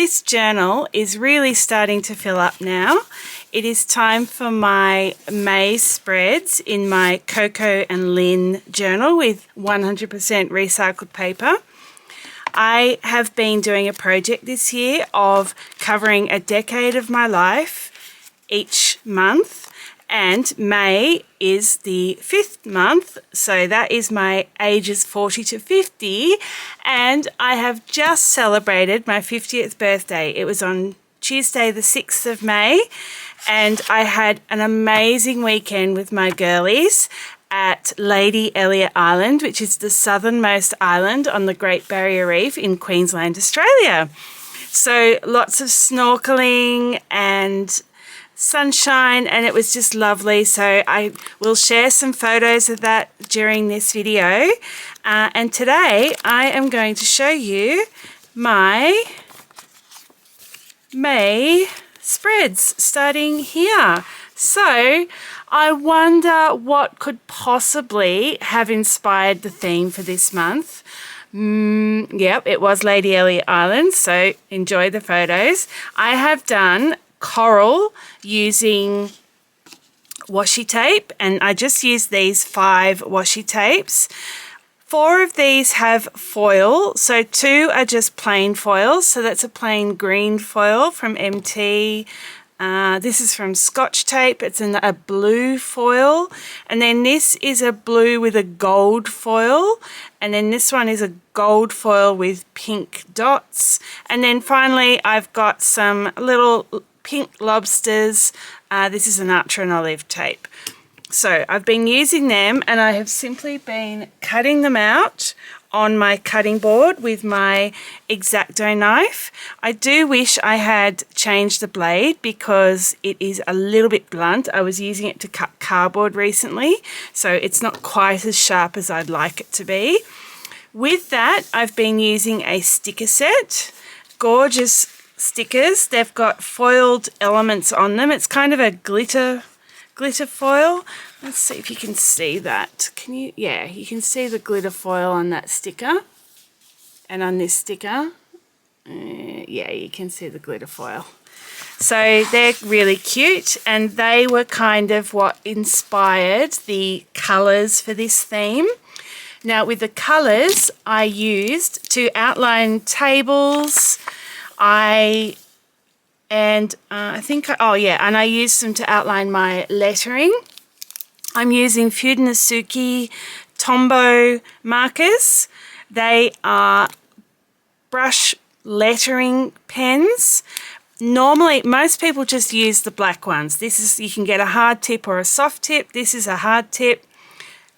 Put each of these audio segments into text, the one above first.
This journal is really starting to fill up now. It is time for my May spreads in my Cocoa and Lynn journal with 100% recycled paper. I have been doing a project this year of covering a decade of my life each month. And May is the 5th month, so that is my ages 40 to 50, and I have just celebrated my 50th birthday. It was on Tuesday the 6th of May, and I had an amazing weekend with my girlies at Lady Elliot Island, which is the southernmost island on the Great Barrier Reef in Queensland, Australia. So lots of snorkeling and sunshine, and it was just lovely. So I will share some photos of that during this video, and today I am going to show you my May spreads starting here. So I wonder what could possibly have inspired the theme for this month. Yep, it was Lady Elliot Island, so enjoy the photos. I have done coral using washi tape, and I just used these 5 washi tapes. 4 of these have foil, so 2 are just plain foils. So that's a plain green foil from MT. This is from Scotch Tape. It's a blue foil, and then this is a blue with a gold foil, and then this one is a gold foil with pink dots, and then finally I've got some little pink lobsters. This is an Ultra and Olive tape. So I've been using them, and I have simply been cutting them out on my cutting board with my X-Acto knife. I do wish I had changed the blade because it is a little bit blunt. I was using it to cut cardboard recently, so it's not quite as sharp as I'd like it to be. With that, I've been using a sticker set. Gorgeous stickers. They've got foiled elements on them. It's kind of a glitter foil. Let's see if you can see that. Can you? Yeah, you can see the glitter foil on that sticker and on this sticker. Yeah, you can see the glitter foil. So they're really cute, and they were kind of what inspired the colours for this theme. Now with the colours, I used to outline tables. I used them to outline my lettering. I'm using Fudenosuke Tombow markers. They are brush lettering pens. Normally, most people just use the black ones. You can get a hard tip or a soft tip. This is a hard tip.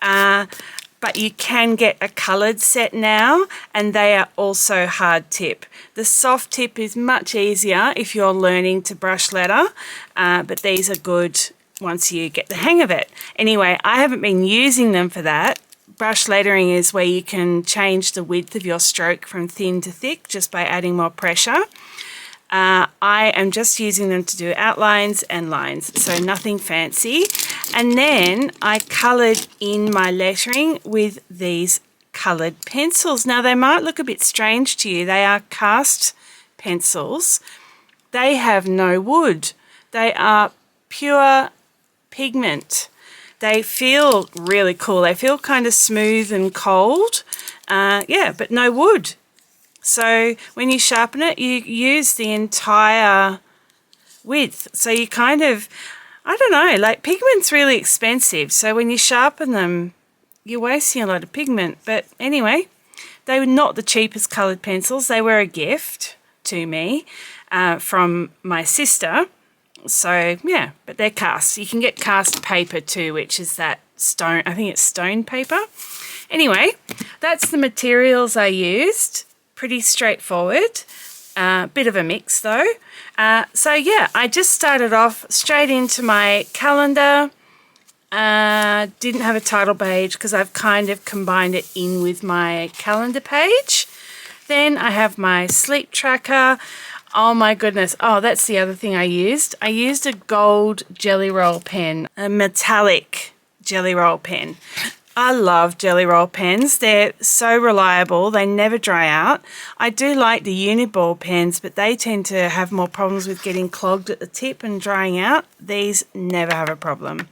But you can get a coloured set now, and they are also hard tip. The soft tip is much easier if you're learning to brush letter, but these are good once you get the hang of it. Anyway, I haven't been using them for that. Brush lettering is where you can change the width of your stroke from thin to thick just by adding more pressure. I am just using them to do outlines and lines, so nothing fancy. And then I coloured in my lettering with these coloured pencils. Now they might look a bit strange to you. They are cast pencils. They have no wood. They are pure pigment. They feel really cool. They feel kind of smooth and cold. Yeah, but no wood. So when you sharpen it, you use the entire width. So you kind of, I don't know, like pigment's really expensive. So when you sharpen them, you're wasting a lot of pigment. But anyway, they were not the cheapest coloured pencils. They were a gift to me from my sister. So yeah, but they're cast. You can get cast paper too, which is that stone, I think it's stone paper. Anyway, that's the materials I used. Pretty straightforward, bit of a mix though. So yeah, I just started off straight into my calendar. Didn't have a title page because I've kind of combined it in with my calendar page. Then I have my sleep tracker. Oh my goodness. Oh, that's the other thing I used. I used a gold jelly roll pen, a metallic jelly roll pen. I love Jelly Roll pens. They're so reliable. They never dry out. I do like the Uniball pens, but they tend to have more problems with getting clogged at the tip and drying out. These never have a problem.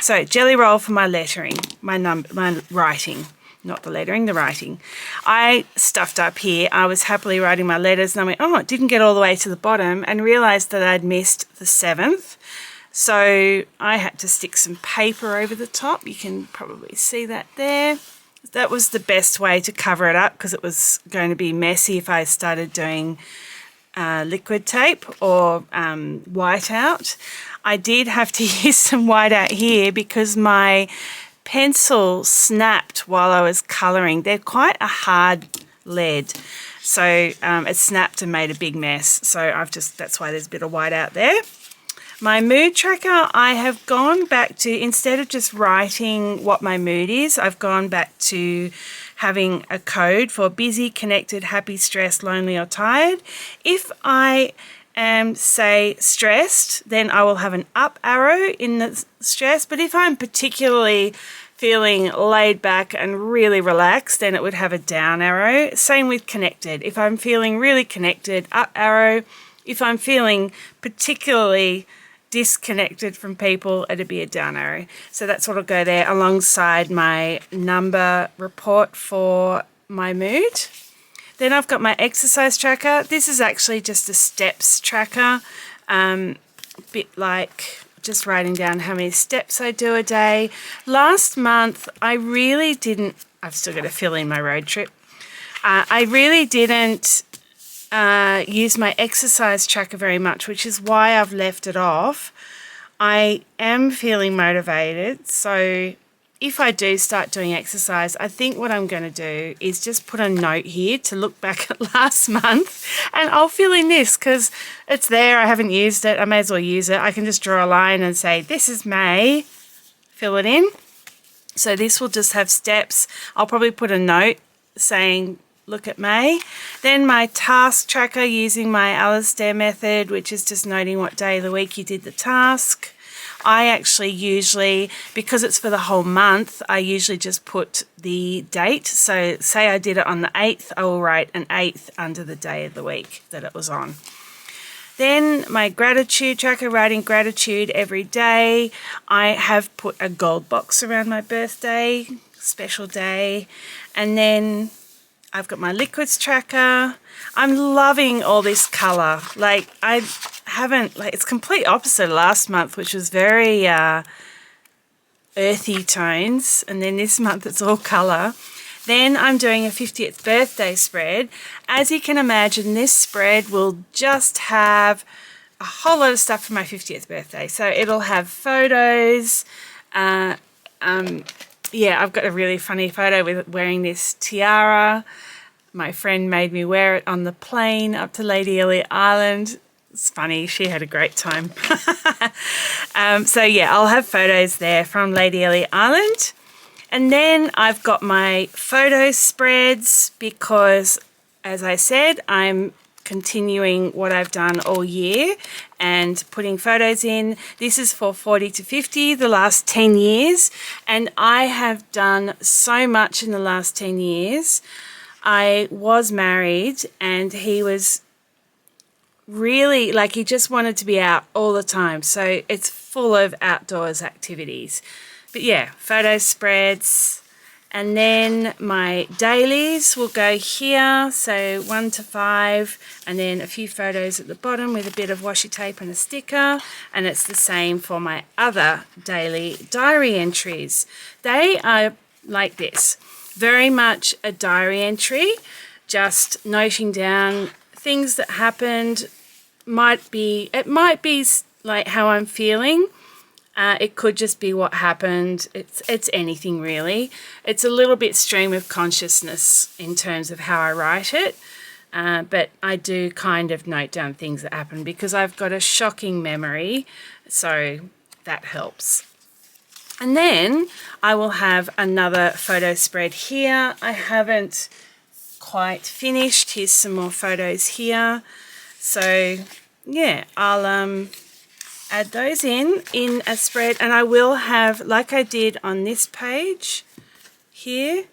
So Jelly Roll for my lettering, my writing. Not the lettering, the writing. I stuffed up here. I was happily writing my letters and I went, oh, it didn't get all the way to the bottom, and realised that I'd missed the 7th. So I had to stick some paper over the top. You can probably see that there. That was the best way to cover it up because it was going to be messy if I started doing liquid tape or whiteout. I did have to use some whiteout here because my pencil snapped while I was colouring. They're quite a hard lead. So it snapped and made a big mess. So that's why there's a bit of whiteout there. My mood tracker, I have gone back to, instead of just writing what my mood is, I've gone back to having a code for busy, connected, happy, stressed, lonely or tired. If I am, say, stressed, then I will have an up arrow in the stress. But if I'm particularly feeling laid back and really relaxed, then it would have a down arrow. Same with connected. If I'm feeling really connected, up arrow. If I'm feeling particularly disconnected from people, it'd be a down arrow. So that's what'll go there alongside my number report for my mood. Then I've got my exercise tracker. This is actually just a steps tracker, bit like just writing down how many steps I do a day. Last month I really didn't, I've still got to fill in my road trip. I really didn't use my exercise tracker very much, which is why I've left it off. I am feeling motivated, so if I do start doing exercise, I think what I'm going to do is just put a note here to look back at last month, and I'll fill in this because it's there. I haven't used it. I may as well use it. I can just draw a line and say, this is May, fill it in. So this will just have steps. I'll probably put a note saying, look at May. Then my task tracker using my Alistair method, which is just noting what day of the week you did the task. I actually usually, because it's for the whole month, I usually just put the date. So say I did it on the 8th, I will write an 8th under the day of the week that it was on. Then my gratitude tracker, writing gratitude every day. I have put a gold box around my birthday, special day. And then I've got my liquids tracker. I'm loving all this colour. Like I haven't, like it's complete opposite of last month, which was very earthy tones. And then this month it's all colour. Then I'm doing a 50th birthday spread. As you can imagine, this spread will just have a whole lot of stuff for my 50th birthday. So it'll have photos. Yeah, I've got a really funny photo with wearing this tiara. My friend made me wear it on the plane up to Lady Elliot Island. It's funny, she had a great time. So yeah, I'll have photos there from Lady Elliot Island. And then I've got my photo spreads because, as I said, I'm continuing what I've done all year and putting photos in. This is for 40 to 50, the last 10 years. And I have done so much in the last 10 years. I was married and he was really, like, he just wanted to be out all the time. So it's full of outdoors activities. But yeah, photo spreads. And then my dailies will go here, so 1 to 5, and then a few photos at the bottom with a bit of washi tape and a sticker. And it's the same for my other daily diary entries. They are like this, very much a diary entry, just noting down things that happened. It might be like how I'm feeling. It could just be what happened. It's anything really. It's a little bit stream of consciousness in terms of how I write it. But I do kind of note down things that happen because I've got a shocking memory. So that helps. And then I will have another photo spread here. I haven't quite finished. Here's some more photos here. So yeah, I'll add those in a spread, and I will have, like I did on this page, here.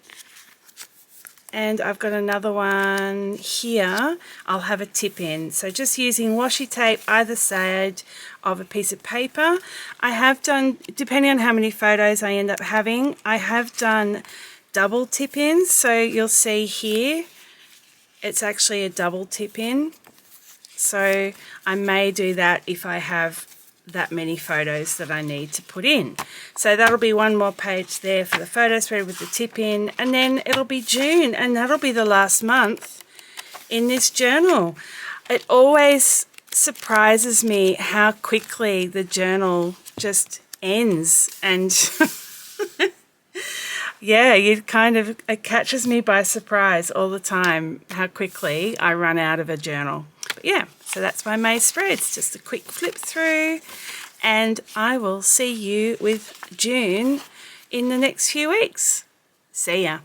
And I've got another one here. I'll have a tip in. So just using washi tape either side of a piece of paper. I have done, depending on how many photos I end up having, I have done double tip ins. So you'll see here, it's actually a double tip in. So I may do that if I have that many photos that I need to put in. So that'll be one more page there for the photo spread with the tip in, and then it'll be June, and that'll be the last month in this journal. It always surprises me how quickly the journal just ends, and yeah, it catches me by surprise all the time how quickly I run out of a journal. But yeah, so that's my May spreads, just a quick flip through, and I will see you with June in the next few weeks. See ya.